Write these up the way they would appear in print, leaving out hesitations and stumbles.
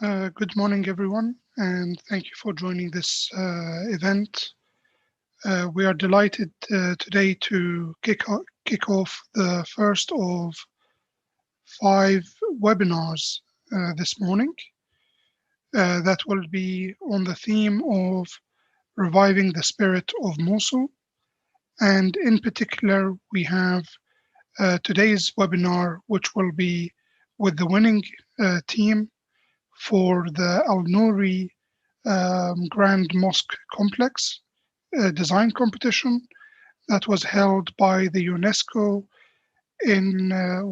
Good morning, everyone, and thank you for joining this event. We are delighted today to kick off the first of 5 webinars this morning that will be on the theme of reviving the spirit of Mosul. And in particular, we have today's webinar, which will be with the winning team for the Al-Nouri Grand Mosque Complex design competition that was held by the UNESCO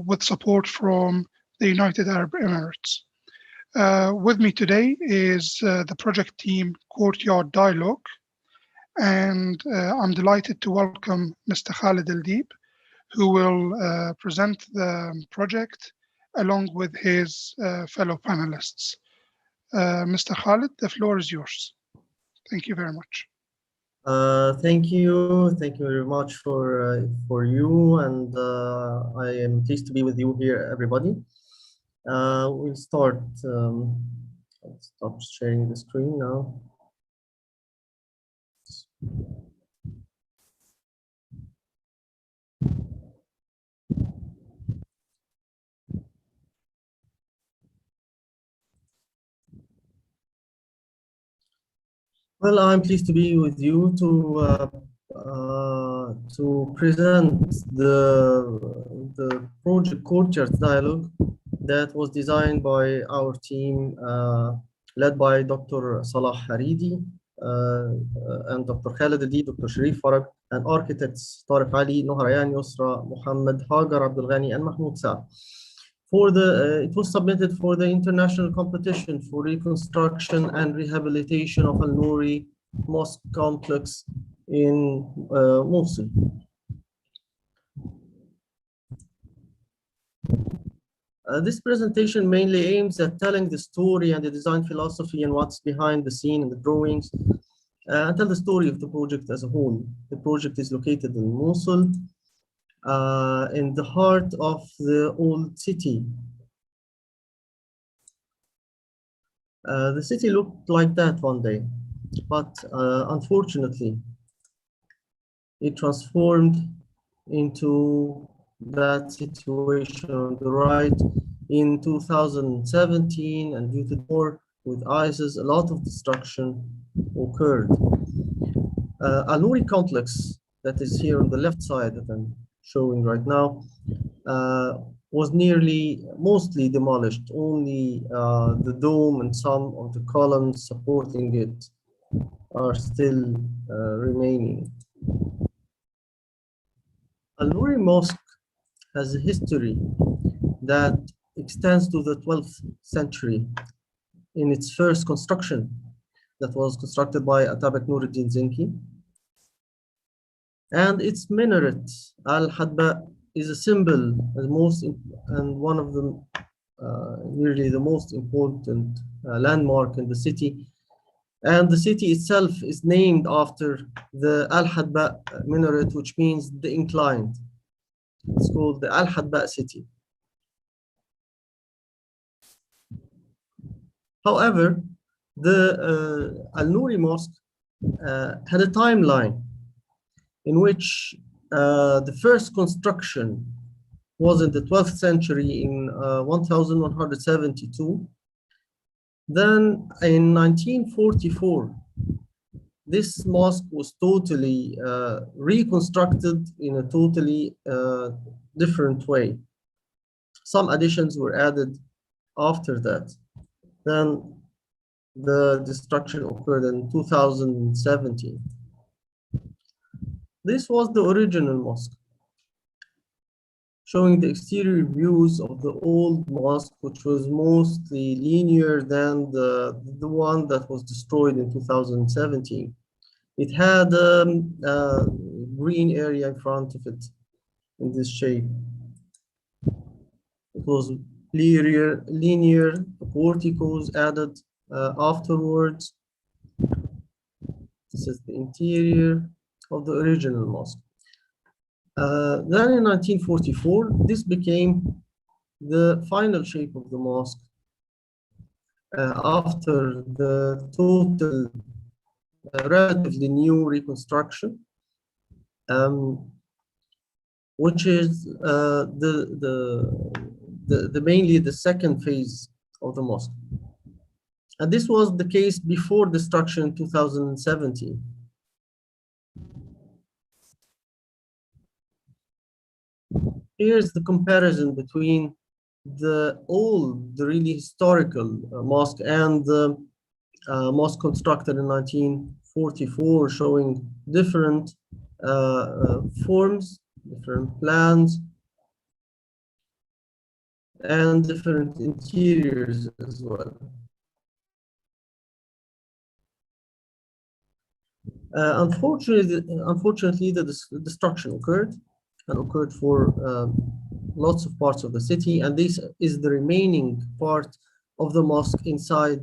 with support from the United Arab Emirates. With me today is the project team Courtyards Dialogue, and I'm delighted to welcome Mr. Khalid Al-Deeb, who will present the project along with his fellow panelists. Mr. Khalid, the floor is yours. Thank you very much. Thank you very much for you, and I am pleased to be with you here, everybody. We'll start. I'll stop sharing the screen now. Well, I'm pleased to be with you to present the project Courtyards Dialogue that was designed by our team, led by Dr. Salah Haridi and Dr. Khalid Al-Deeb, Dr. Sharif Farag, and architects Tariq Ali, Noharayan Yusra, Muhammad Hagar Abdul Ghani, and Mahmoud Sa. It was submitted for the international competition for reconstruction and rehabilitation of Al-Nouri Mosque Complex in Mosul. This presentation mainly aims at telling the story and the design philosophy and what's behind the scene in the drawings, and tell the story of the project as a whole. The project is located in Mosul, in the heart of the old city. The city looked like that one day, but unfortunately, it transformed into that situation on the right in 2017, and due to the war with ISIS, a lot of destruction occurred. Al-Nouri Complex, that is here on the left side that I'm showing right now, was mostly demolished. Only the dome and some of the columns supporting it are still remaining. Al-Nouri Mosque has a history that extends to the 12th century in its first construction that was constructed by Atabak Nuruddin Zenki. And its minaret, Al-Hadba, is a symbol and one of the nearly the most important landmark in the city. And the city itself is named after the Al-Hadba minaret, which means the inclined. It's called the Al-Hadba city. However, the Al-Nouri Mosque had a timeline in which the first construction was in the 12th century in 1172. Then in 1944, this mosque was totally reconstructed in a totally different way. Some additions were added after that. Then the destruction occurred in 2017. This was the original mosque, showing the exterior views of the old mosque, which was mostly linear than the one that was destroyed in 2017. It had a green area in front of it in this shape. It was linear, the porticos added afterwards. This is the interior of the original mosque. Then in 1944, this became the final shape of the mosque. after the total relatively new reconstruction, which is mainly the second phase of the mosque. And this was the case before destruction in 2017. Here's the comparison between the old, the really historical mosque and the mosque constructed in 1944, showing different forms, different plans, and different interiors as well. Unfortunately, the destruction occurred, and occurred for lots of parts of the city, and this is the remaining part of the mosque inside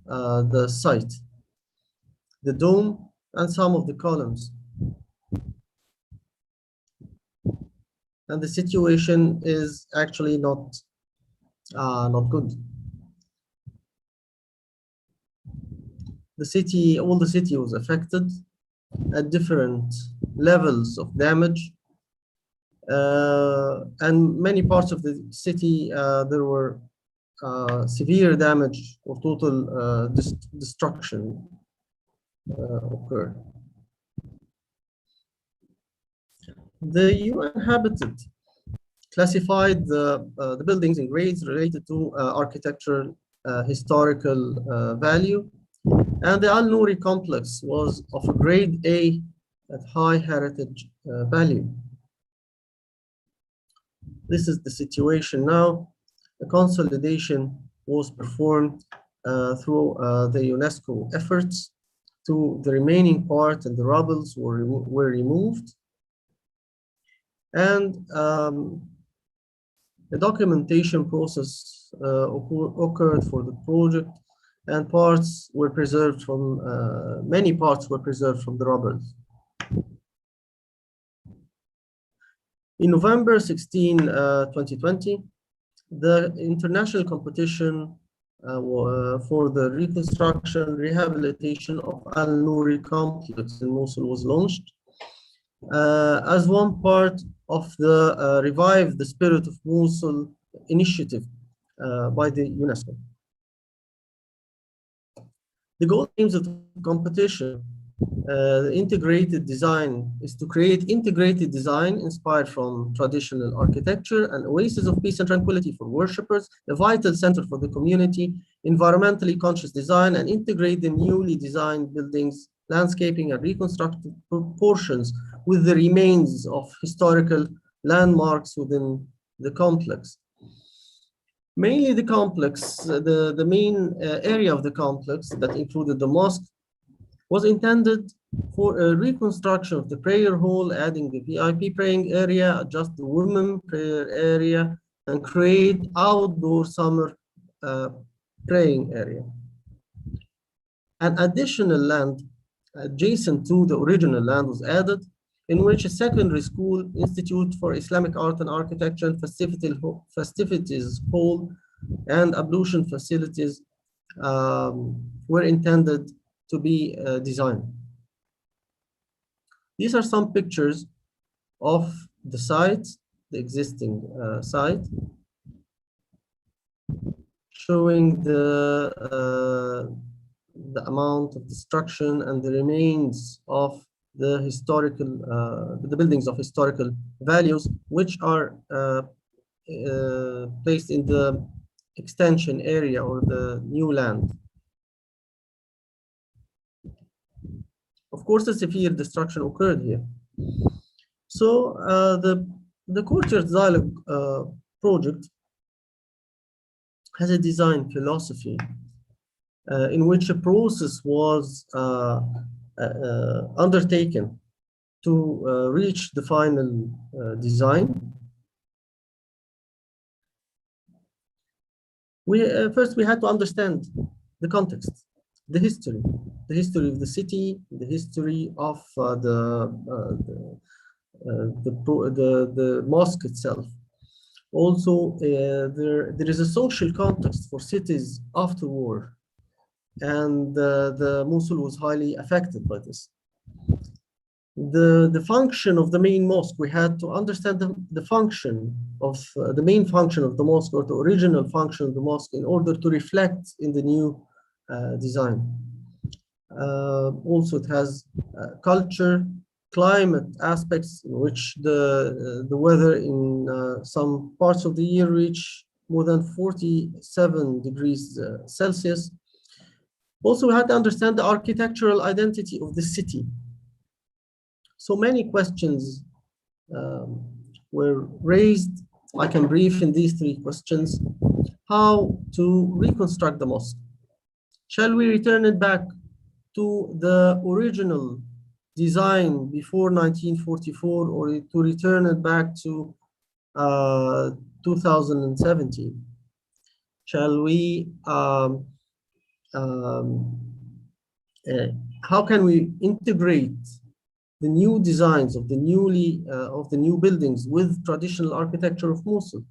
the site, the dome and some of the columns. And the situation is actually not good. The city, all the city was affected at different levels of damage. And many parts of the city, there were severe damage or total destruction occurred. The UN Habitat classified the buildings in grades related to architectural historical value, and the Al-Nouri Complex was of a grade A at high heritage value. This is the situation now. The consolidation was performed through the UNESCO efforts to the remaining part, and the rubbles were removed. And the documentation process occurred for the project, and parts were preserved from, many parts were preserved from the rubble. In November 16, 2020, the international competition for the reconstruction, rehabilitation of Al-Nouri Complex in Mosul was launched as one part of the Revive the Spirit of Mosul initiative by the UNESCO. The goal aims at the competition, the integrated design, is to create integrated design inspired from traditional architecture, an oasis of peace and tranquility for worshippers, a vital center for the community, environmentally conscious design, and integrate the newly designed buildings, landscaping, and reconstructed proportions with the remains of historical landmarks within the complex. Mainly the complex, the main area of the complex that included the mosque was intended for a reconstruction of the prayer hall, adding the VIP praying area, adjust the women prayer area, and create outdoor summer praying area. An additional land adjacent to the original land was added, in which a secondary school, Institute for Islamic Art and Architecture, and festivities hall and ablution facilities were intended to be designed. These are some pictures of the site, the existing site, showing the amount of destruction and the remains of the historical, the buildings of historical values, which are placed in the extension area or the new land. Of course, a severe destruction occurred here. So the Courtyards Dialogue project has a design philosophy in which a process was undertaken to reach the final design. First, we had to understand the context, the history of the city, the history of the mosque itself. Also, there is a social context for cities after war, and the Mosul was highly affected by this. The function of the main mosque, we had to understand the function of the main function of the mosque, or the original function of the mosque, in order to reflect in the new design. Also, it has culture, climate aspects, in which the weather in some parts of the year reach more than 47 degrees Celsius. Also, we had to understand the architectural identity of the city. So many questions were raised. I can brief in these three questions. How to reconstruct the mosque? Shall we return it back to the original design before 1944, or to return it back to 2017? Shall we, how can we integrate the new designs of the new buildings with traditional architecture of Mosul?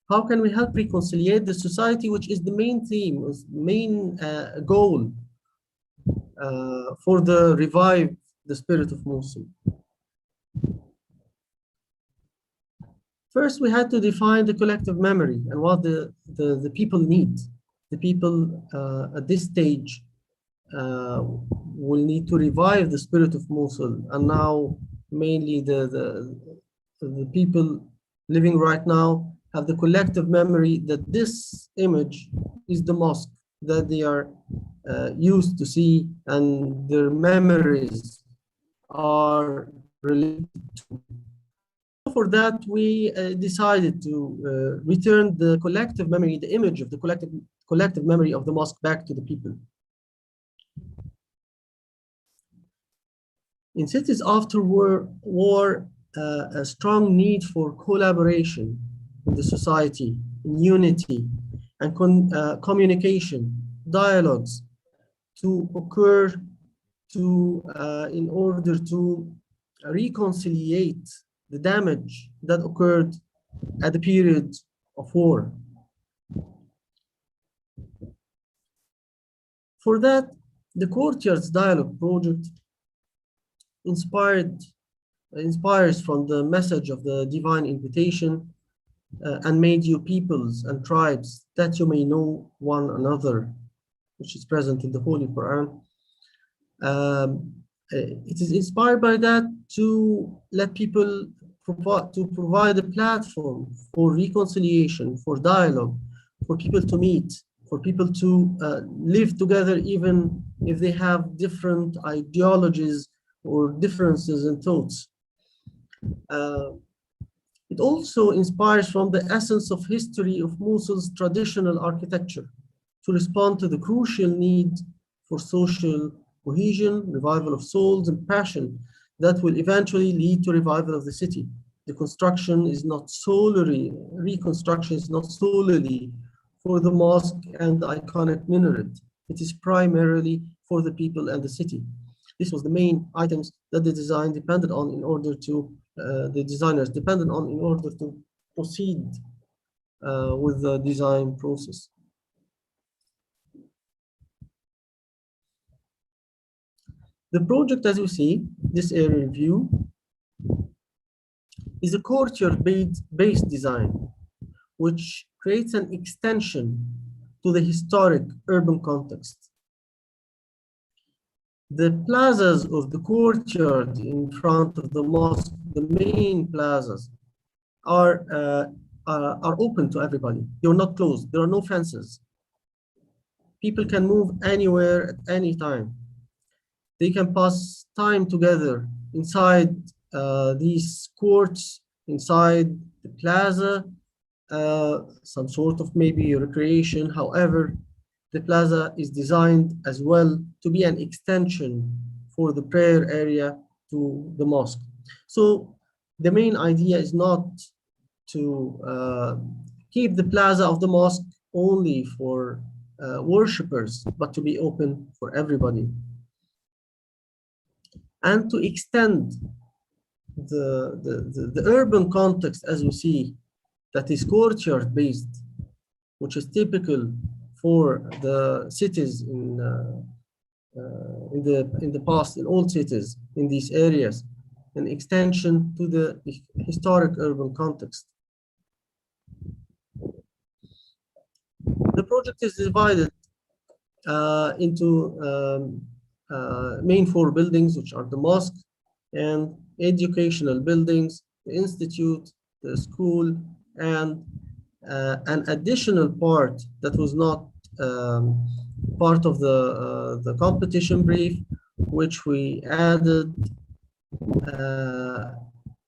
How can we help reconciliate the society, which is the main theme, main goal for the revive the spirit of Mosul? First, we had to define the collective memory and what the people need. The people at this stage will need to revive the spirit of Mosul, and now mainly the people living right now have the collective memory that this image is the mosque that they are used to see, and their memories are related to. For that, we decided to return the collective memory, the image of the collective memory of the mosque back to the people. In cities after war, a strong need for collaboration in the society, in unity, and communication, dialogues to occur in order to reconciliate the damage that occurred at the period of war. For that, the Courtyards Dialogue project inspires from the message of the divine invitation, and made you peoples and tribes that you may know one another, which is present in the Holy Quran. It is inspired by that to let people provide a platform for reconciliation, for dialogue, for people to meet, for people to live together, even if they have different ideologies or differences in thoughts. It also inspires from the essence of history of Mosul's traditional architecture to respond to the crucial need for social cohesion, revival of souls, and passion that will eventually lead to revival of the city. The reconstruction is not solely for the mosque and the iconic minaret. It is primarily for the people and the city. This was the main items that the design depended on in order to, the designers depended on in order to proceed with the design process. The project, as you see, this aerial view, is a courtyard-based design, which creates an extension to the historic urban context. The plazas of the courtyard in front of the mosque, the main plazas, are open to everybody. They are not closed. There are no fences. People can move anywhere at any time. They can pass time together inside these courts, inside the plaza, some sort of maybe recreation. However, the plaza is designed as well to be an extension for the prayer area to the mosque. So the main idea is not to keep the plaza of the mosque only for worshippers, but to be open for everybody. And to extend the urban context, as you see, that is courtyard based, which is typical for the cities in the past, in old cities in these areas, an extension to the historic urban context. The project is divided into main 4 buildings, which are the mosque and educational buildings, the institute, the school, and an additional part that was not part of the competition brief, which we added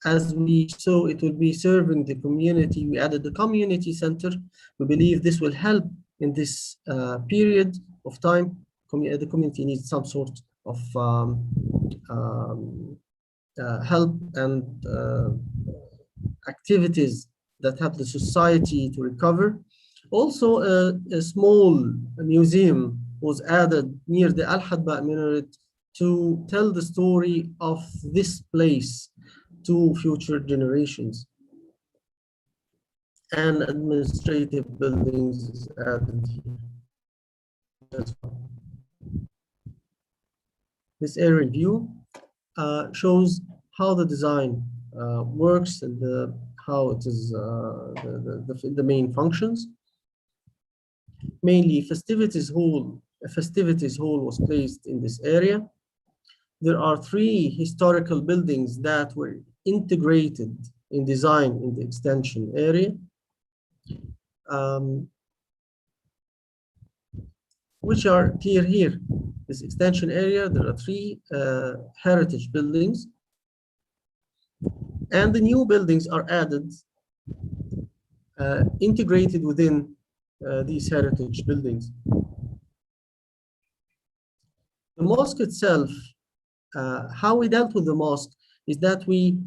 as we saw it would be serving the community. We added the community center. We believe this will help in this period of time. The community needs some sort of help and activities that help the society to recover. Also, a small museum was added near the Al-Hadba minaret to tell the story of this place to future generations. And administrative buildings is added here as well. This area view shows how the design works and how it is the main functions. Mainly a festivities hall was placed in this area. There are 3 historical buildings that were integrated in design in the extension area, which are clear here. This extension area, there are 3 heritage buildings, and the new buildings are added, integrated within these heritage buildings. The mosque itself, how we dealt with the mosque is that we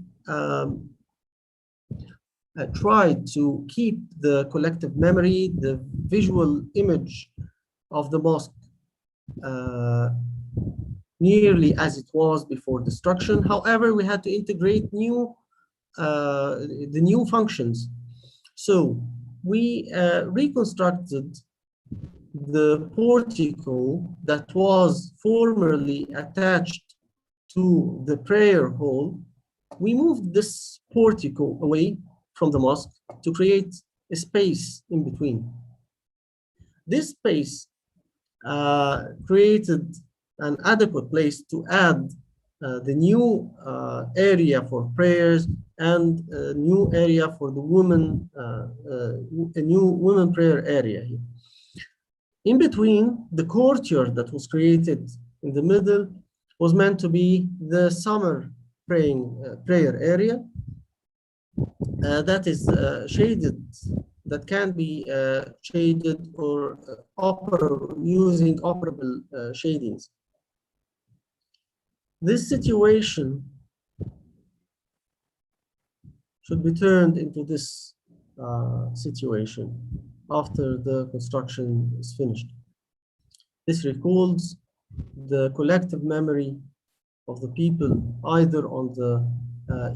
tried to keep the collective memory, the visual image of the mosque nearly as it was before destruction. However, we had to integrate the new functions. So we reconstructed the portico that was formerly attached to the prayer hall. We moved this portico away from the mosque to create a space in between. This space created an adequate place to add the new area for prayers and a new area for the women, a new women prayer area here. In between, the courtyard that was created in the middle was meant to be the summer prayer area that is shaded, that can be shaded or using operable shadings. This situation should be turned into this situation after the construction is finished. This recalls the collective memory of the people, either on the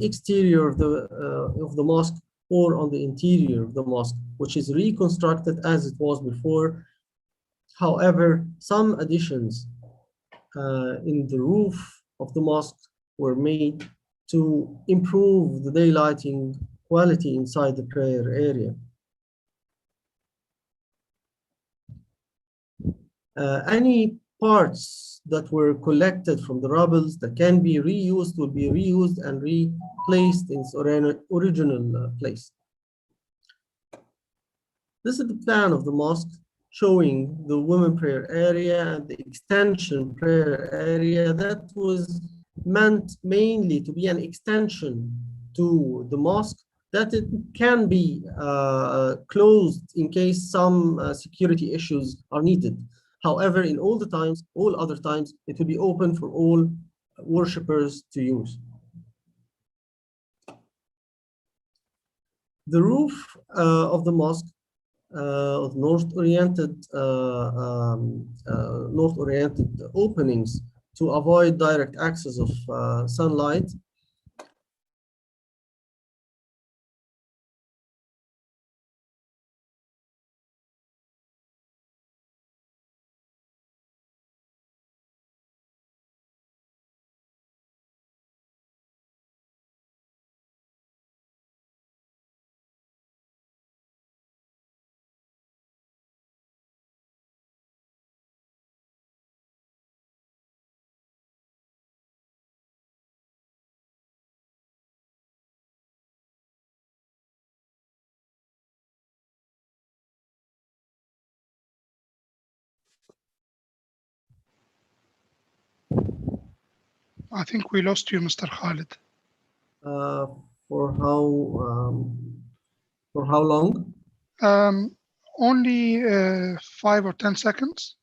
exterior of the mosque or on the interior of the mosque, which is reconstructed as it was before. However, some additions in the roof of the mosque were made to improve the daylighting quality inside the prayer area. Any parts that were collected from the rubbles that can be reused will be reused and replaced in its original place. This is the plan of the mosque, showing the women prayer area and the extension prayer area that was meant mainly to be an extension to the mosque, that it can be closed in case some security issues are needed. However, in all other times, it will be open for all worshippers to use. The roof of the mosque, of north-oriented openings to avoid direct access of sunlight, I think we lost you, Mr. Khalid. Uh, for how long? Only 5 or 10 seconds.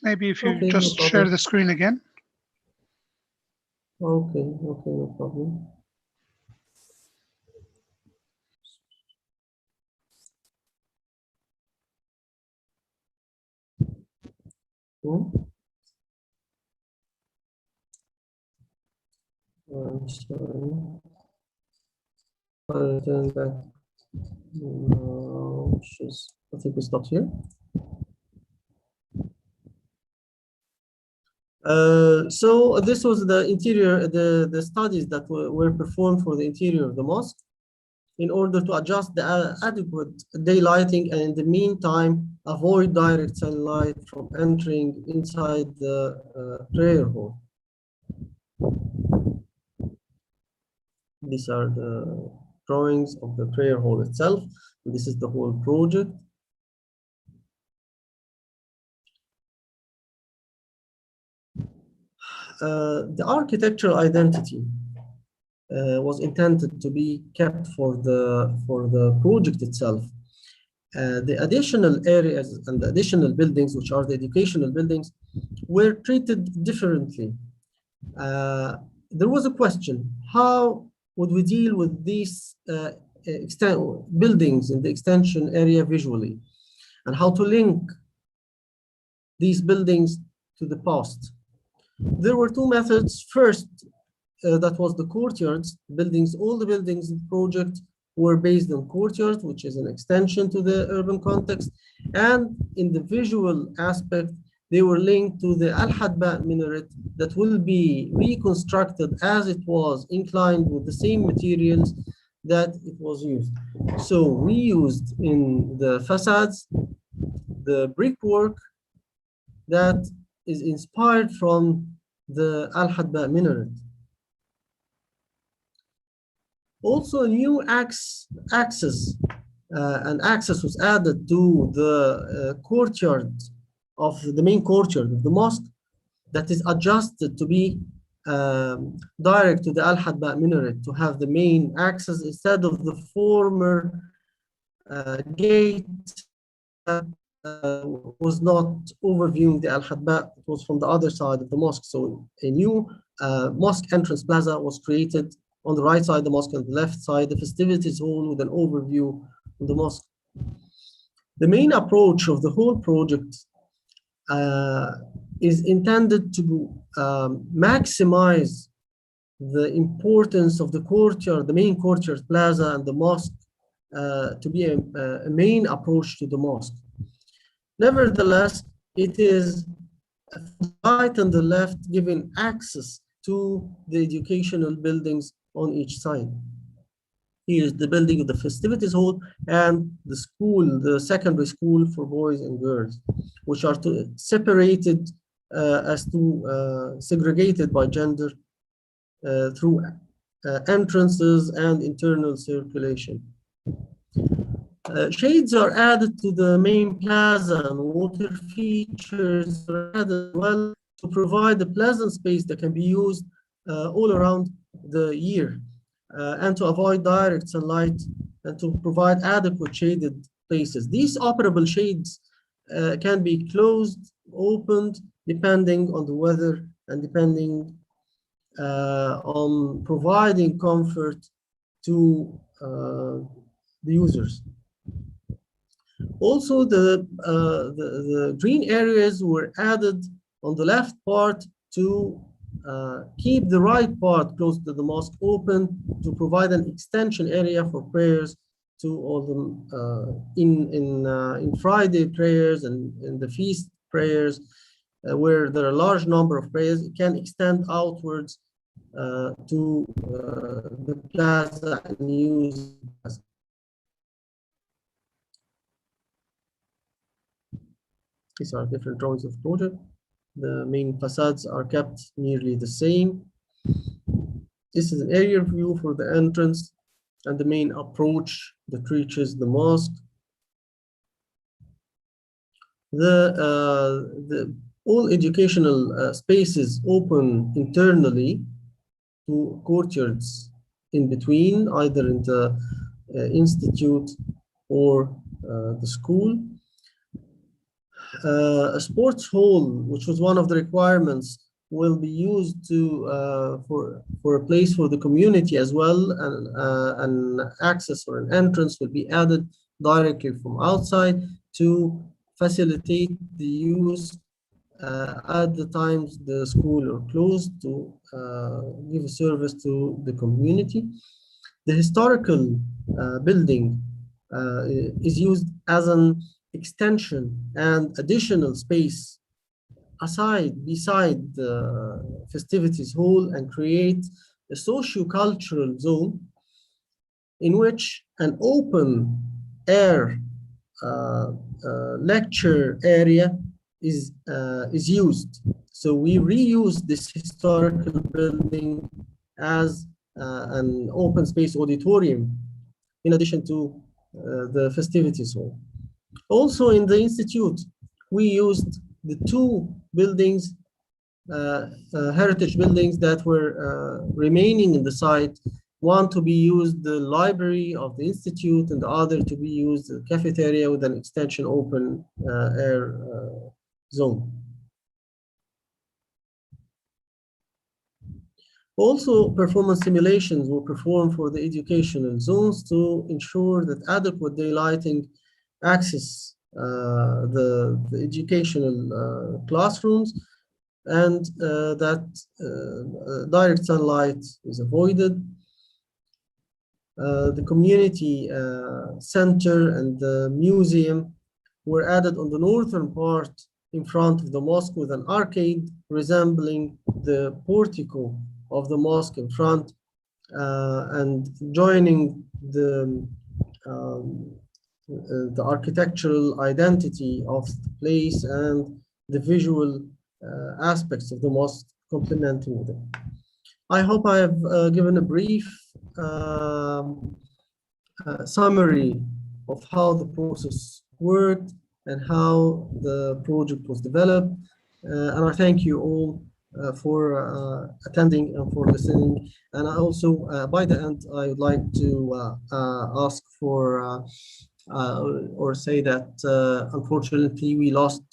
Maybe if you Okay, no just share problem. the screen again. Okay, no problem. I'm sorry. I'll return back. No, I think we stopped here. So this was the interior, the studies that were performed for the interior of the mosque in order to adjust the adequate daylighting and in the meantime avoid direct sunlight from entering inside the prayer hall. These are the drawings of the prayer hall itself. This is the whole project. The architectural identity was intended to be kept for the project itself. The additional areas and the additional buildings, which are the educational buildings, were treated differently. There was a question: how would we deal with these buildings in the extension area visually, and how to link these buildings to the past? There were two methods. First, that was the courtyards buildings. All the buildings in the project were based on courtyards, which is an extension to the urban context. And in the visual aspect, they were linked to the Al-Hadba minaret that will be reconstructed as it was, inclined with the same materials that it was used. So we used in the facades the brickwork that is inspired from the Al-Hadba minaret. Also, a new access was added to the courtyard of the main courtyard of the mosque that is adjusted to be direct to the Al-Hadba minaret, to have the main access instead of the former gate that was not overviewing the Al-Hadba. It was from the other side of the mosque. So a new mosque entrance plaza was created on the right side of the mosque, on the left side, the festivities hall with an overview of the mosque. The main approach of the whole project is intended to maximize the importance of the courtyard, the main courtyard plaza and the mosque to be a main approach to the mosque. Nevertheless, it is right and the left giving access to the educational buildings on each side. Here is the building of the festivities hall and the school, the secondary school for boys and girls, which are separated segregated by gender through entrances and internal circulation. Shades are added to the main plaza and water features are added as well to provide a pleasant space that can be used all around the year and to avoid direct sunlight and to provide adequate shaded places. These operable shades can be closed, opened, depending on the weather and depending on providing comfort to the users. Also, the green areas were added on the left part to keep the right part close to the mosque open, to provide an extension area for prayers to all them in Friday prayers and in the feast prayers, where there are a large number of prayers. It can extend outwards to the plaza and use. These are different drawings of the project. The main facades are kept nearly the same. This is an aerial view for the entrance and the main approach that reaches the mosque. The All educational spaces open internally to courtyards in between, either in the institute or the school. A sports hall, which was one of the requirements, will be used to for a place for the community as well, and an access or an entrance will be added directly from outside to facilitate the use at the times the school are closed, to give a service to the community. The historical building is used as an extension and additional space beside the festivities hall, and create a socio-cultural zone in which an open air lecture area is used. So we reuse this historical building as an open space auditorium in addition to the festivities hall. Also in the institute, we used the two buildings, heritage buildings that were remaining in the site. One to be used the library of the institute, and the other to be used the cafeteria with an extension open air zone. Also, performance simulations were performed for the educational zones to ensure that adequate daylighting access the educational classrooms, and that direct sunlight is avoided. The community center and the museum were added on the northern part in front of the mosque, with an arcade resembling the portico of the mosque in front, and joining the architectural identity of the place and the visual aspects of the mosque, complementing with it. I hope I have given a brief summary of how the process worked and how the project was developed. And I thank you all for attending and for listening. And I also, by the end, I would like to ask for or say that unfortunately we lost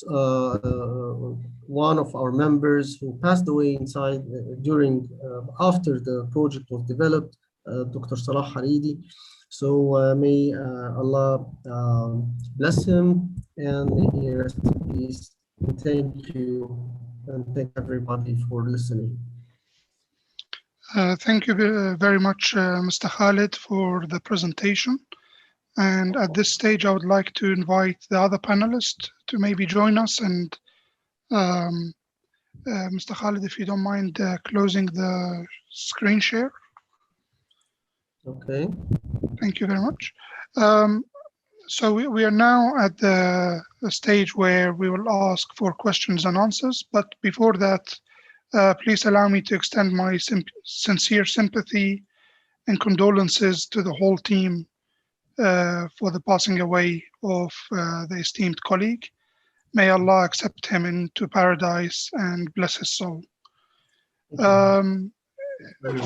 one of our members who passed away inside during after the project was developed, Dr. Salah Haridi. So may Allah bless him, and may he rest in peace. Thank you, and thank everybody for listening. Thank you very much, Mr. Khalid, for the presentation. And at this stage, I would like to invite the other panelists to maybe join us. And Mr. Khalid, if you don't mind closing the screen share. Okay. Thank you very much. So we are now at the stage where we will ask for questions and answers. But before that, please allow me to extend my sincere sympathy and condolences to the whole team for the passing away of the esteemed colleague. May Allah accept him into paradise and bless his soul.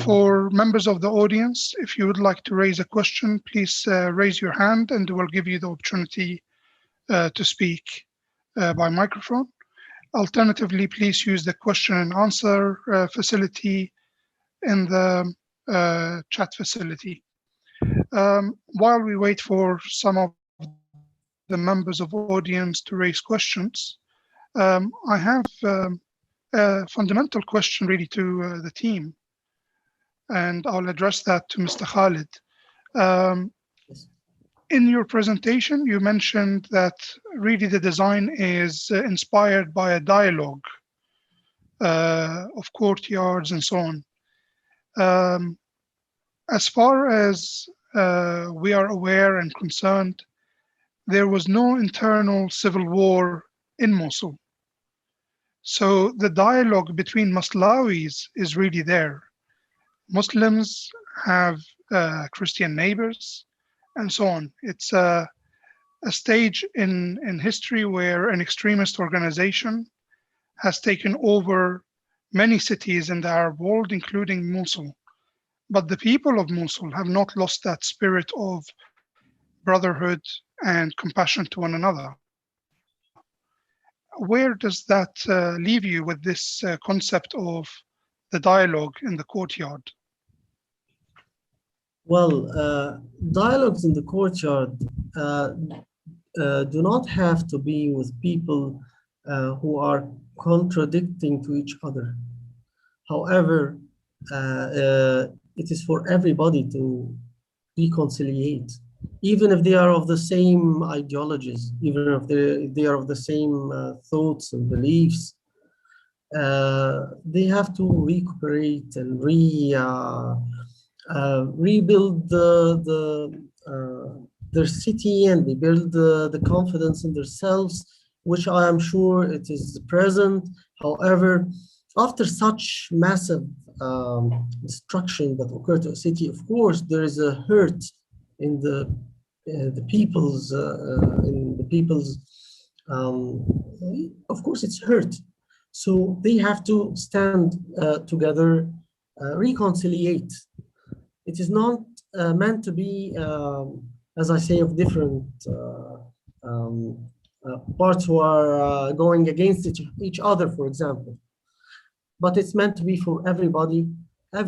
For members of the audience, if you would like to raise a question, please raise your hand and we'll give you the opportunity to speak by microphone. Alternatively, please use the question and answer facility in the chat facility. While we wait for some of the members of audience to raise questions, I have a fundamental question really to the team, and I'll address that to Mr. Khalid. In your presentation, you mentioned that really the design is inspired by a dialogue of courtyards and so on. As far as we are aware and concerned, there was no internal civil war in Mosul. So the dialogue between Maslawis is really there. Muslims have Christian neighbors and so on. It's a stage in history where an extremist organization has taken over many cities in the Arab world, including Mosul. But the people of Mosul have not lost that spirit of brotherhood and compassion to one another. Where does that leave you with this concept of the dialogue in the courtyard? Well, dialogues in the courtyard do not have to be with people who are contradicting to each other. However, it is for everybody to reconciliate, even if they are of the same ideologies, even if they are of the same thoughts and beliefs. They have to recuperate and rebuild their city, and rebuild the confidence in themselves, which I am sure it is present. However, after such massive destruction that occurred to a city, of course, there is a hurt in the people's of course, it's hurt. So they have to stand together, reconciliate. It is not meant to be, as I say, of different parts who are going against each other, for example. But it's meant to be for everybody, to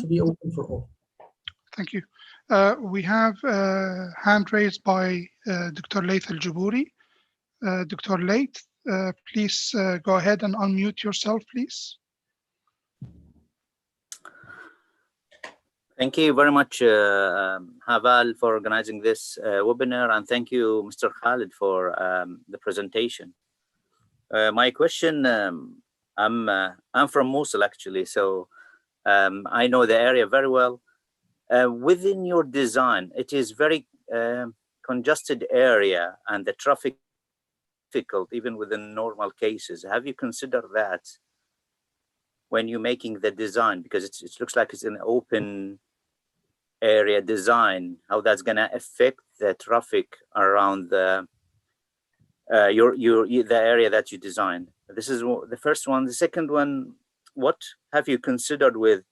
be open for all. Thank you. We have a hand raised by Dr. Laith Al-Jubouri. Dr. Laith, please go ahead and unmute yourself, please. Thank you very much, Haval, for organizing this webinar, and thank you, Mr. Khalid, for the presentation. My question, I'm from Mosul, actually, so I know the area very well. Within your design, it is very congested area, and the traffic difficult, even within normal cases. Have you considered that when you're making the design? Because it looks like it's an open area design, how that's going to affect the traffic around the area that you designed. This is the first one. The second one, what have you considered with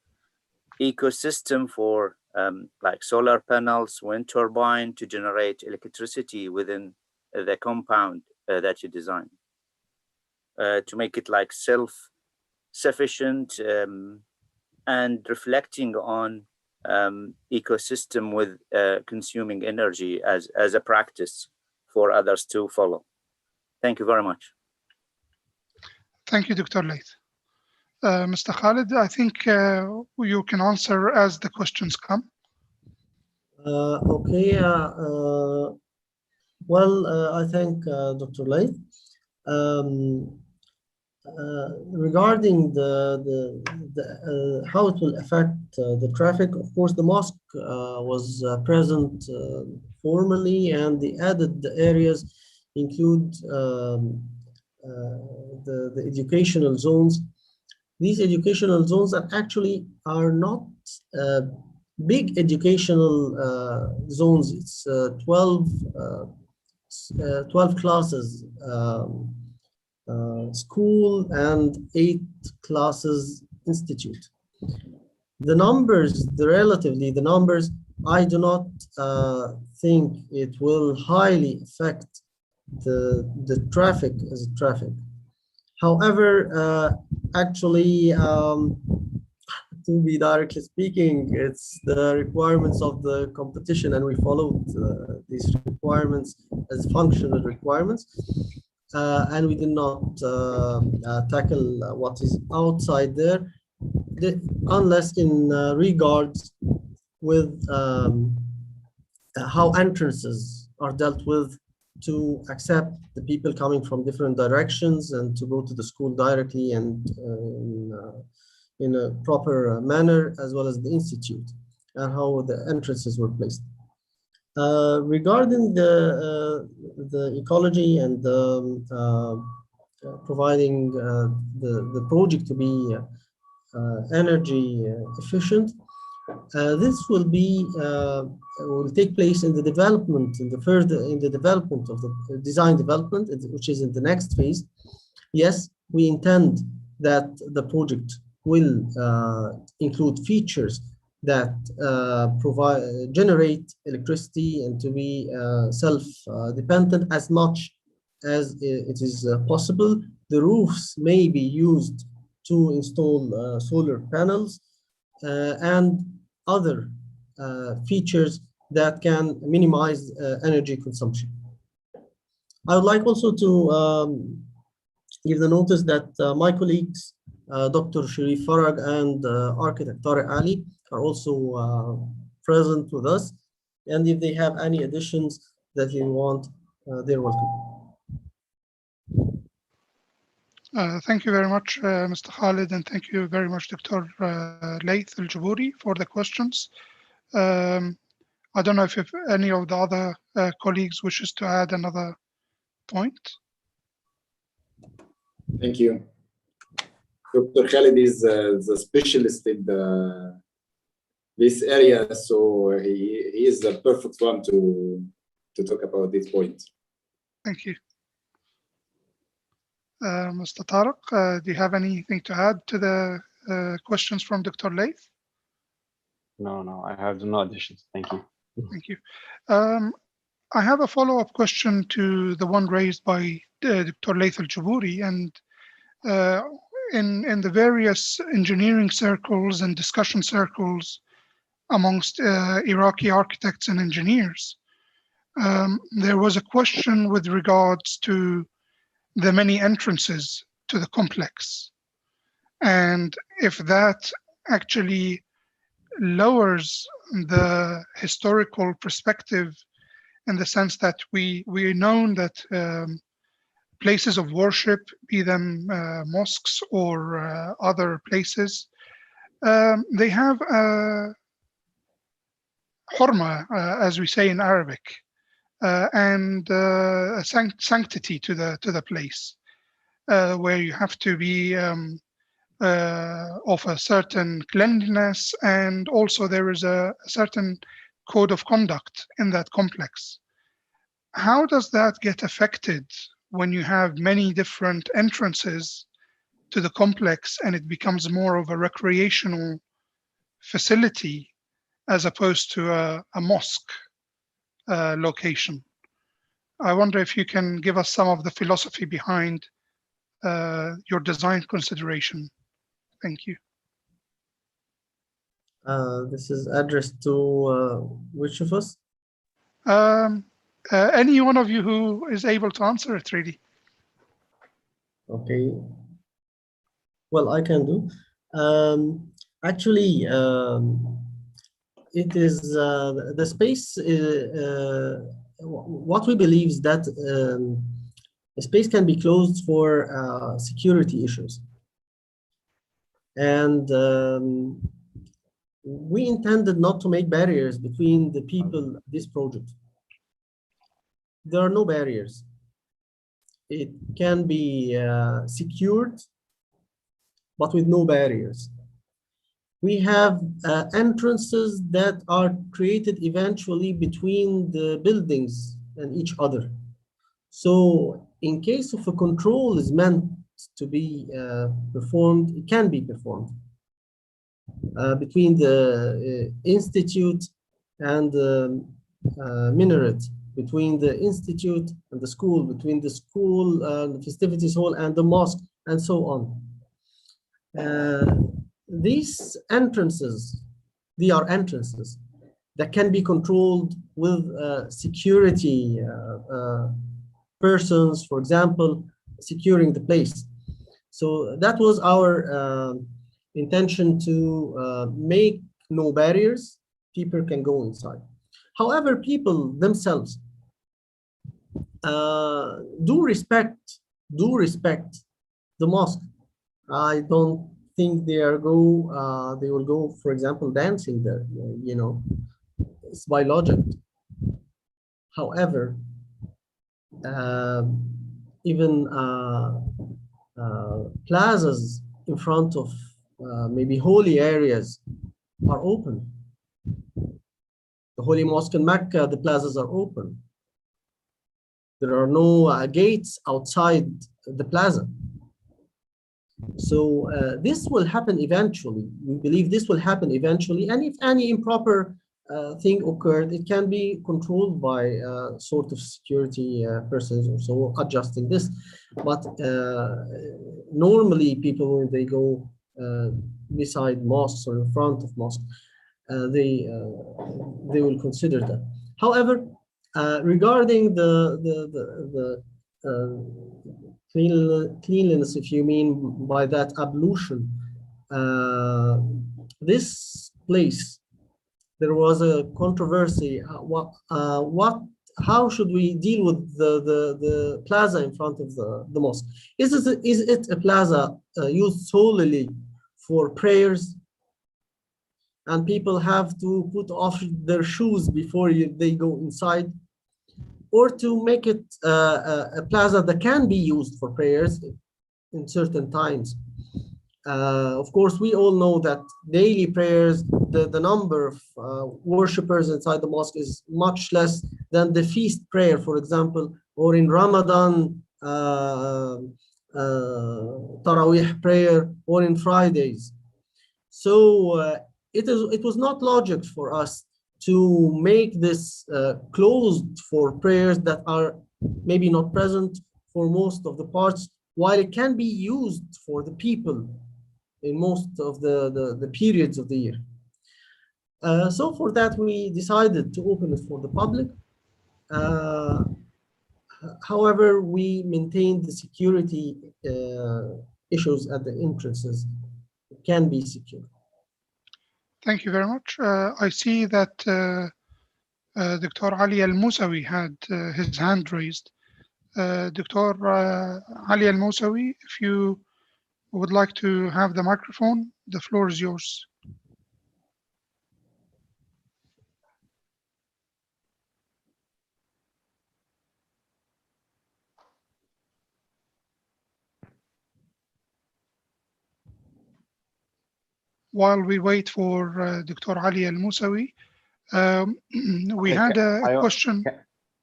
ecosystem for like solar panels, wind turbine to generate electricity within the compound that you design, to make it like self-sufficient and reflecting on ecosystem with consuming energy as a practice for others to follow. Thank you very much. Thank you, Dr. Laith. Mr. Khalid, I think you can answer as the questions come. Okay. Well, I thank Dr. Laith. Regarding how it will affect the traffic, of course, the mosque was present formally, and the added areas include the educational zones. These educational zones are not big educational zones. It's 12 classes. School and 8 classes institute. The numbers, the numbers, I do not think it will highly affect the traffic as a traffic. However, actually, to be directly speaking, it's the requirements of the competition, and we followed these requirements as functional requirements. And we did not tackle what is outside there, unless in regards with how entrances are dealt with to accept the people coming from different directions and to go to the school directly and in a proper manner, as well as the institute, and how the entrances were placed. Regarding the ecology and providing the project to be energy efficient, this will take place in the development, in the development of the design development, which is in the next phase. Yes, we intend that the project will include features that generate electricity and to be self-dependent as much as it is possible. The roofs may be used to install solar panels and other features that can minimize energy consumption. I would like also to give the notice that my colleagues, Dr. Sharif Farag and architect Tariq Ali, are also present with us. And if they have any additions that you want, they're welcome. Thank you very much, Mr. Khalid, and thank you very much, Dr. Laith Al-Jabouri, for the questions. I don't know if any of the other colleagues wishes to add another point. Thank you. Dr. Khalid is the specialist in this area, so he is the perfect one to talk about this point. Thank you. Mr. Tariq, do you have anything to add to the questions from Dr. Laith? No, I have no additions. Thank you. Thank you. I have a follow-up question to the one raised by Dr. Laith Al-Jabouri, and in the various engineering circles and discussion circles amongst Iraqi architects and engineers, there was a question with regards to the many entrances to the complex, and if that actually lowers the historical perspective, in the sense that we know that places of worship, be them mosques or other places, they have a hurma, as we say in Arabic, and a sanctity to the place, where you have to be of a certain cleanliness, and also there is a certain code of conduct in that complex. How does that get affected when you have many different entrances to the complex and it becomes more of a recreational facility as opposed to a mosque location? I wonder if you can give us some of the philosophy behind your design consideration. Thank you. This is addressed to which of us? Any one of you who is able to answer it, really. Okay. Well, I can do. Actually, it is the space. What we believe is that the space can be closed for security issues, and we intended not to make barriers between the people of this project. There are no barriers. It can be secured, but with no barriers. We have entrances that are created eventually between the buildings and each other. So in case of a control is meant to be performed, it can be performed between the institute and the minaret, between the institute and the school, between the school, the festivities hall and the mosque, and so on. These entrances, they are entrances that can be controlled with security persons, for example, securing the place. So that was our intention, to make no barriers. People can go inside. However, people themselves do respect the mosque. I don't think they will go, for example, dancing there. You know, it's by logic. However, even plazas in front of maybe holy areas are open. The Holy Mosque in Mecca, the plazas are open. There are no gates outside the plaza. So this will happen eventually. We believe this will happen eventually. And if any improper thing occurred, it can be controlled by sort of security persons or so adjusting this. But normally people, when they go beside mosques or in front of mosques, they will consider that. However, regarding the cleanliness, if you mean by that ablution, this place, there was a controversy. How should we deal with the plaza in front of the mosque? Is it a plaza used solely for prayers, and people have to put off their shoes before they go inside, or to make it a plaza that can be used for prayers in certain times? Of course, we all know that daily prayers, the number of worshippers inside the mosque is much less than the feast prayer, for example, or in Ramadan, Taraweeh prayer, or in Fridays. So it was not logic for us to make this closed for prayers that are maybe not present for most of the parts, while it can be used for the people in most of the periods of the year. So for that, we decided to open it for the public. However, we maintained the security issues at the entrances. It can be secure. Thank you very much. I see that Dr. Ali Al-Musawi had his hand raised. Dr. Ali Al-Musawi, if you would like to have the microphone, the floor is yours. While we wait for Dr. Ali Al-Musawi, we had a question.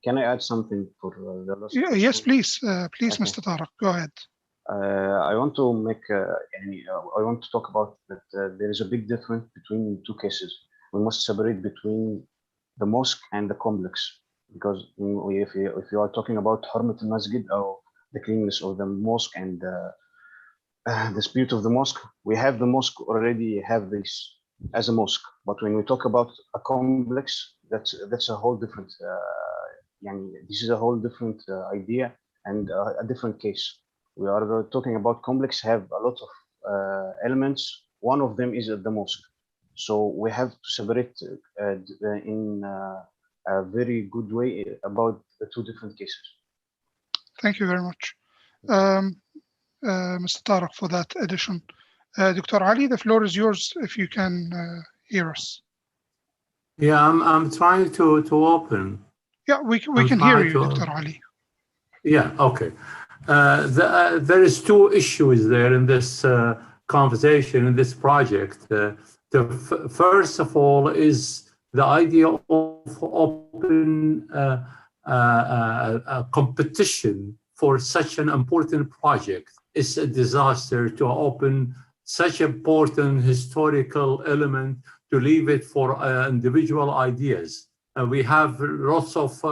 Can I add something for the last question? Yes, please. Please, Okay. Mr. Tariq, go ahead. I want to make I want to talk about that there is a big difference between two cases. We must separate between the mosque and the complex, because if you are talking about Hurmat al-Masjid, or the cleanliness of the mosque and the spirit of the mosque, we have the mosque already have this as a mosque. But when we talk about a complex, that's a whole different this is a whole different idea and a different case. We are talking about complex have a lot of elements. One of them is the mosque. So we have to separate in a very good way about the two different cases. Thank you very much, Mr. Tariq, for that addition. Dr. Ali, the floor is yours if you can hear us. Yeah, I'm trying to open. Yeah, we can hear you, Dr. Ali. Yeah, okay. There is two issues there in this conversation, in this project. First of all is the idea of open competition for such an important project. It's a disaster to open such important historical element to leave it for individual ideas. We have lots of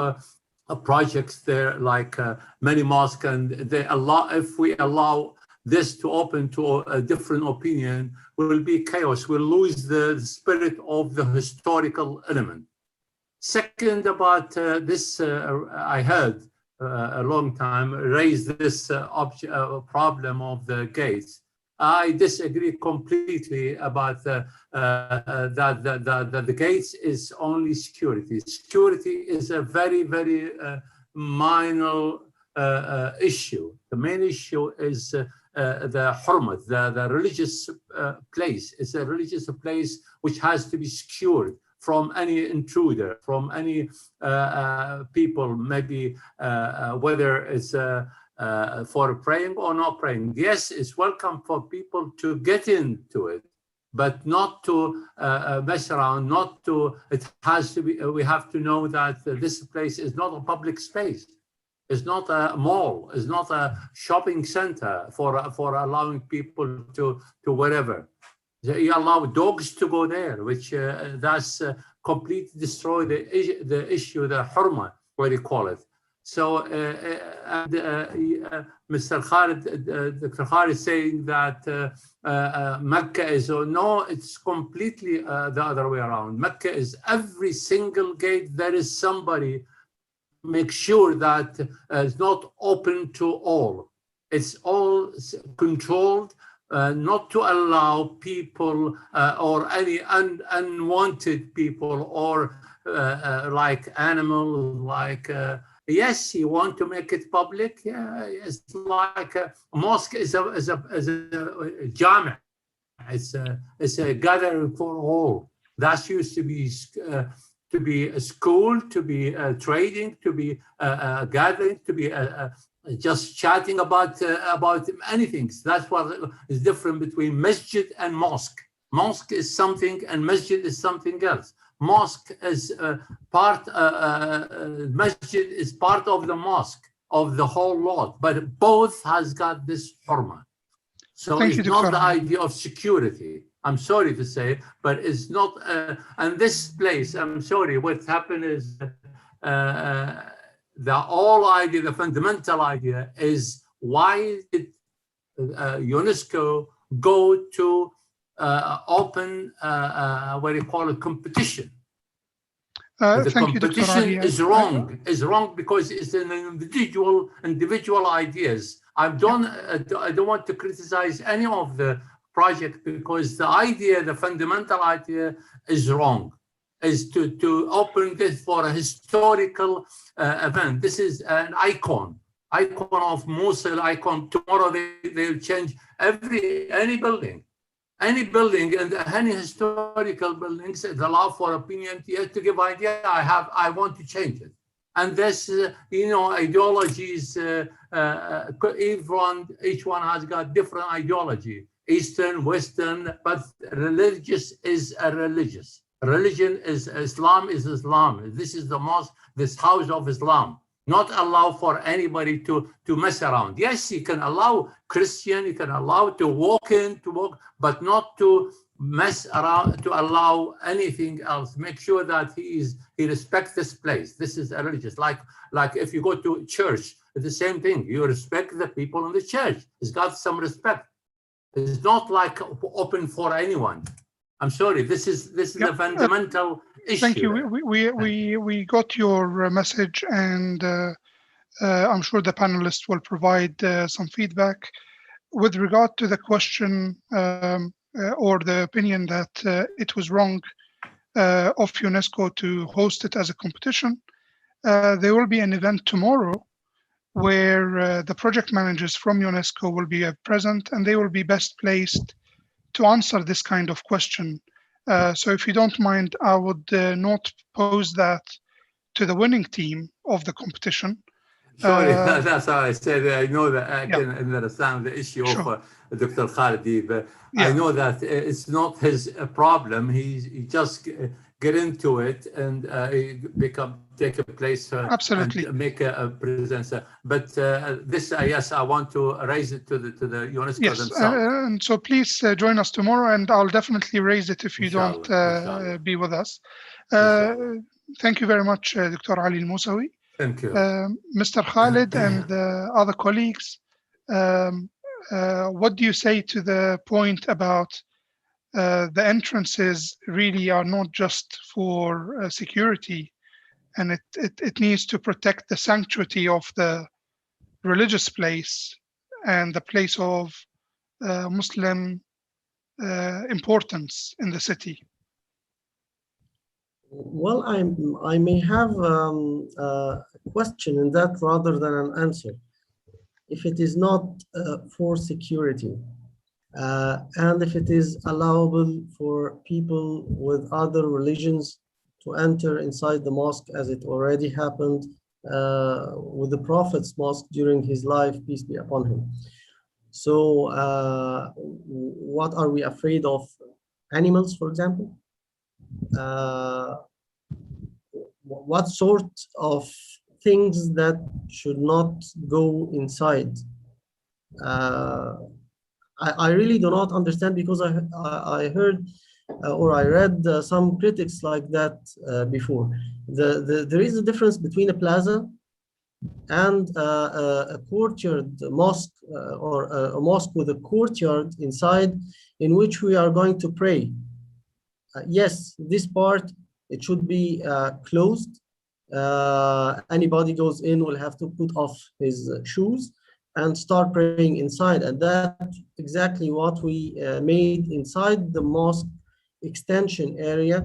projects there, like many mosques, and if we allow this to open to a different opinion, will be chaos. We'll lose the spirit of the historical element. Second, about this, I heard a long time raise this problem of the gates. I disagree completely about that the gates is only security. Security is a very, very minor issue. The main issue is the hurmat, the religious place. It's a religious place which has to be secured from any intruder, from any people, maybe whether it's for praying or not praying. Yes, it's welcome for people to get into it, but not to mess around, not to, it has to be, we have to know that this place is not a public space. It's not a mall. It's not a shopping center for allowing people to wherever. You allow dogs to go there, which that's completely destroy the issue, the hurma, what you call it. So Mr. Khalid, Dr. Khalid is saying that Mecca is, no, it's completely the other way around. Mecca is every single gate, there is somebody make sure that it's not open to all. It's all controlled, not to allow people or any unwanted people or like animals, like yes, you want to make it public. Yeah, it's like a mosque is a jami'. It's a gathering for all. That used to be a school, to be trading, to be gathering, to be just chatting about anything. That's what is different between masjid and mosque. Mosque is something and masjid is something else. Mosque is masjid is part of the mosque, of the whole lot, but both has got this hurma. So it's not the idea of security. I'm sorry to say, but it's not, and this place, I'm sorry, what happened is the whole idea, the fundamental idea is why did UNESCO go to open, what do you call it, competition? The competition is wrong. Is wrong because it's an individual ideas. I don't want to criticize any of the project because the idea, the fundamental idea, is wrong. Is to open this for a historical event. This is an icon of Mosul. Icon. Tomorrow they'll change any building. Any building and any historical buildings allow for opinion to give idea. I want to change it, and this ideologies. Each one has got different ideology, Eastern, Western, but religious is a religious. Religion is Islam is Islam. This is the mosque, this house of Islam. Not allow for anybody to mess around. Yes, you can allow Christian, you can allow to walk, but not to mess around, to allow anything else. Make sure that he respects this place. This is a religious. Like if you go to church, it's the same thing. You respect the people in the church. It's got some respect. It's not like open for anyone. I'm sorry. This is the fundamental issue. Thank you. We got your message, and I'm sure the panelists will provide some feedback with regard to the question or the opinion that it was wrong of UNESCO to host it as a competition. There will be an event tomorrow where the project managers from UNESCO will be present, and they will be best placed to answer this kind of question. So if you don't mind, I would not pose that to the winning team of the competition. Sorry, that's how I said. I know that I can understand the issue of Dr. Khalid, but I know that it's not his problem. He just get into it and take a place absolutely, and make a presence. But this, yes, I want to raise it to the UNESCO themselves. And so please join us tomorrow, and I'll definitely raise it if you don't be with us. Thank you very much, Dr. Ali Al-Moussawi. Thank you. Mr. Khalid and other colleagues, what do you say to the point about the entrances really are not just for security, and it needs to protect the sanctity of the religious place and the place of Muslim importance in the city? Well, I may have a question in that rather than an answer. If it is not for security, and if it is allowable for people with other religions to enter inside the mosque, as it already happened with the Prophet's mosque during his life, peace be upon him. So what are we afraid of? Animals, for example? What sort of things that should not go inside. I really do not understand, because I heard or I read some critics like that before. There is a difference between a plaza and a courtyard mosque, or a mosque with a courtyard inside in which we are going to pray. Yes, this part, it should be closed. Anybody goes in will have to put off his shoes and start praying inside. And that's exactly what we made inside the mosque extension area,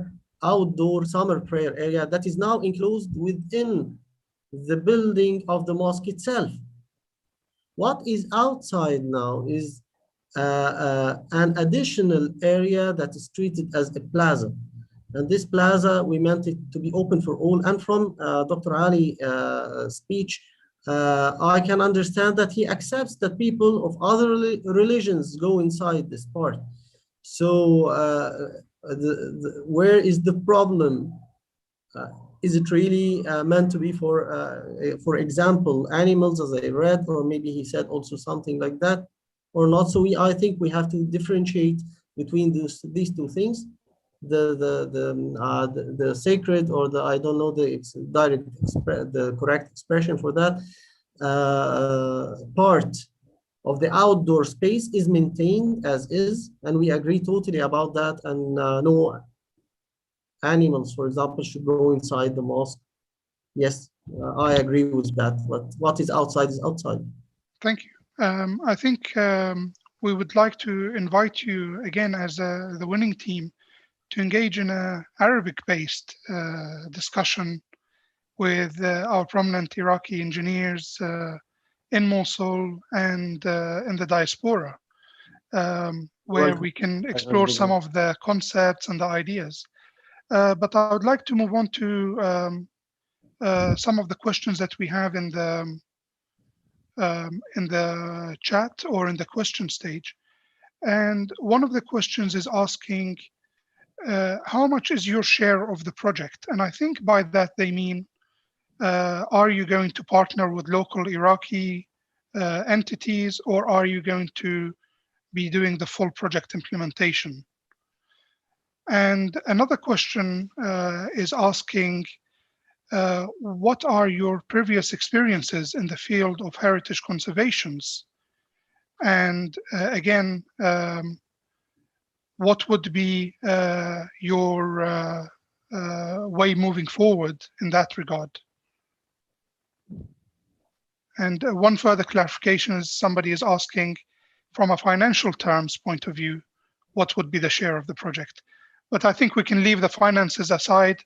outdoor summer prayer area that is now enclosed within the building of the mosque itself. What is outside now is an additional area that is treated as a plaza. And this plaza, we meant it to be open for all. And from Dr. Ali's speech, I can understand that he accepts that people of other religions go inside this part. So where is the problem? Is it really meant to be for example, animals, as I read, or maybe he said also something like that, or not? So I think we have to differentiate between these two things. The sacred, or the, I don't know the correct expression for that, part of the outdoor space is maintained as is, and we agree totally about that. And no animals, for example, should go inside the mosque. Yes, I agree with that. But what is outside is outside. Thank you. I think we would like to invite you again as the winning team to engage in an Arabic-based discussion with our prominent Iraqi engineers in Mosul and in the diaspora, where we can explore some of the concepts and the ideas. But I would like to move on to some of the questions that we have in the chat or in the question stage. And one of the questions is asking, how much is your share of the project? And I think by that they mean, are you going to partner with local Iraqi entities, or are you going to be doing the full project implementation? And another question is asking, what are your previous experiences in the field of heritage conservations? And again, what would be your way moving forward in that regard? And one further clarification is somebody is asking, from a financial terms point of view, what would be the share of the project? But I think we can leave the finances aside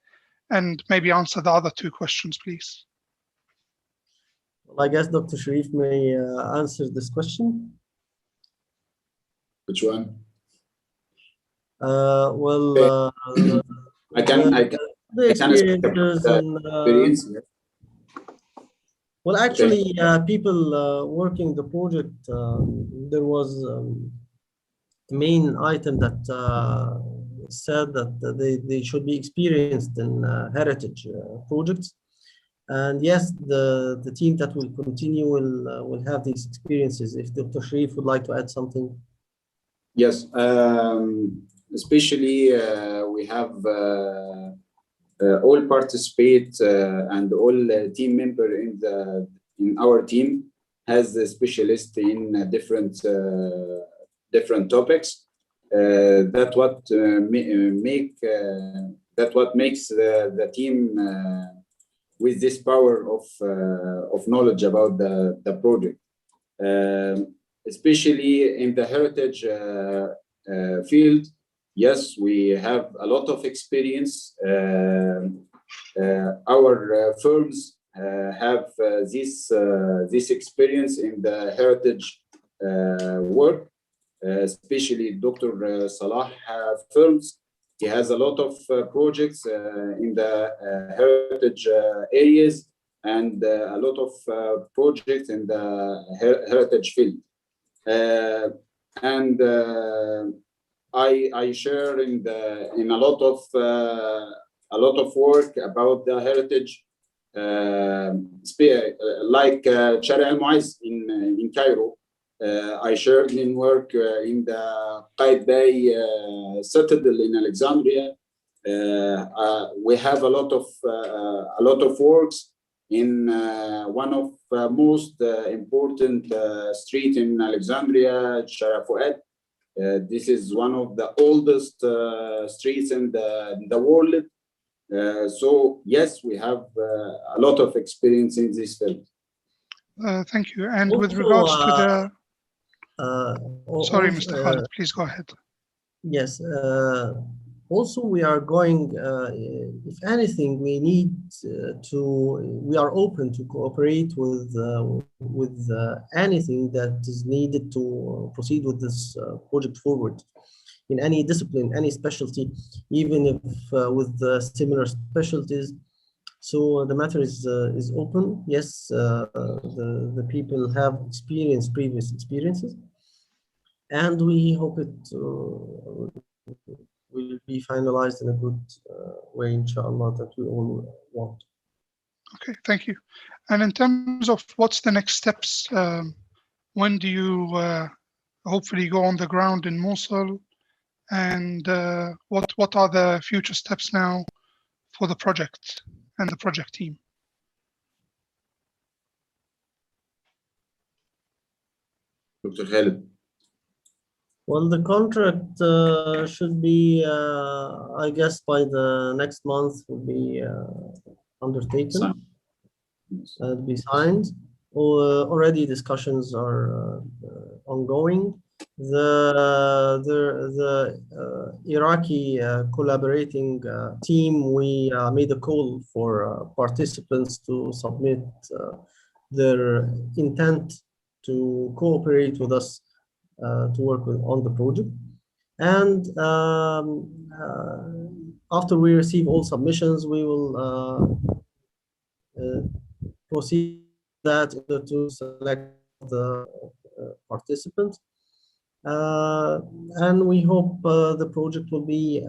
and maybe answer the other two questions, please. Well, I guess Dr. Sharif may answer this question. Which one? Well, I can the experiences and well, actually, people working the project, there was a main item that said that they should be experienced in heritage projects. And yes, the team that will continue will have these experiences. If Dr. Sharif would like to add something. Yes, especially we have all participate and all team member in our team has a specialist in different topics. That what makes the team with this power of knowledge about the project, especially in the heritage field. Yes, we have a lot of experience. Our firms have this experience in the heritage work, especially Dr. Salah firms. He has a lot of projects in the heritage areas and a lot of projects in the heritage field. I share in a lot of work about the heritage like Sharia al-Mu'izz in Cairo. I shared in work in the Qaid Bay Citadel in Alexandria. We have a lot of works in one of the most important street in Alexandria, Shara Fuad. This is one of the oldest streets in the world. So yes, we have a lot of experience in this field. Thank you. And Also, with regards to the... Sorry, also, Mr. Khalid, please go ahead. Yes. Also, we are going, if anything, we need we are open to cooperate with anything that is needed to proceed with this project forward in any discipline, any specialty, even if with similar specialties. So the matter is open. Yes, the people have previous experiences, and we hope it will be finalized in a good way, inshallah, that we all want. Okay, thank you. And in terms of what's the next steps, when do you hopefully go on the ground in Mosul, and what are the future steps now for the project and the project team? Dr. Khalid. Well, the contract should be, I guess, by the next month will be undertaken and be signed. Already discussions are ongoing. The Iraqi collaborating team, we made a call for participants to submit their intent to cooperate with us to work on the project. And after we receive all submissions, we will proceed that to select the participants. And we hope the project will be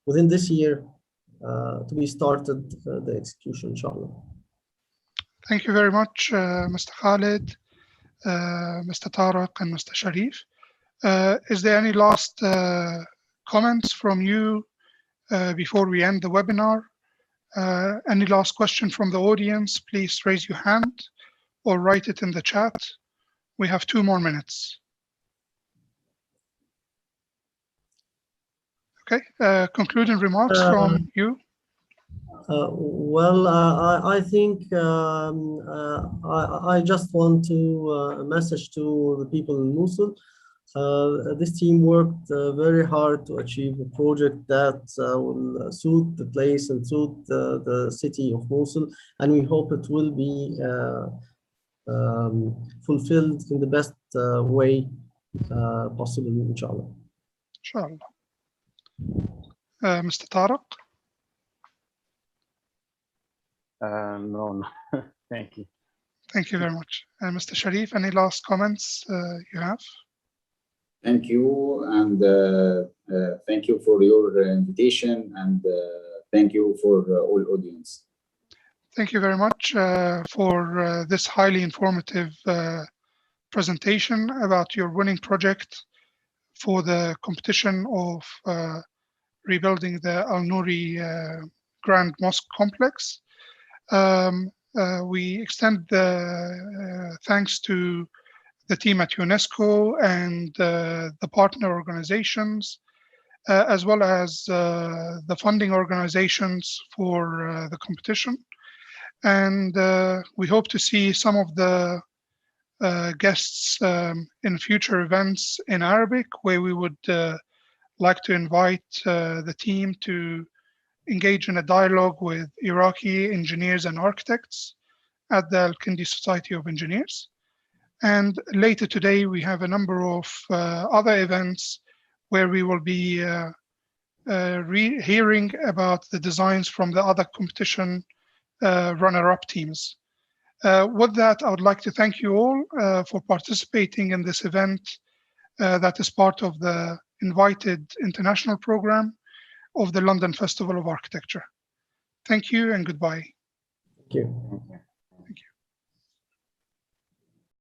within this year to be started, the execution, inshallah. Thank you very much, Mr. Khalid, Mr. Tariq, and Mr. Sharif. Is there any last comments from you before we end the webinar? Any last question from the audience? Please raise your hand or write it in the chat. We have 2 more minutes. Okay, concluding remarks from you. Well, I think I just want to message to the people in Mosul. This team worked very hard to achieve a project that will suit the place and suit the city of Mosul, and we hope it will be fulfilled in the best way possible, inshallah. Inshallah. Mr. Tariq? No, thank you. Thank you very much. And Mr. Sharif, any last comments you have? Thank you, and thank you for your invitation, and thank you for all audience. Thank you very much for this highly informative presentation about your winning project for the competition of rebuilding the Al-Nouri Grand Mosque Complex. We extend the thanks to the team at UNESCO and the partner organizations, as well as the funding organizations for the competition. And we hope to see some of the guests in future events in Arabic, where we would like to invite the team to engage in a dialogue with Iraqi engineers and architects at the Al-Kindi Society of Engineers. And later today, we have a number of other events where we will be hearing about the designs from the other competition runner-up teams. With that, I would like to thank you all for participating in this event that is part of the invited international program of the London Festival of Architecture. Thank you and goodbye. you. Thank you.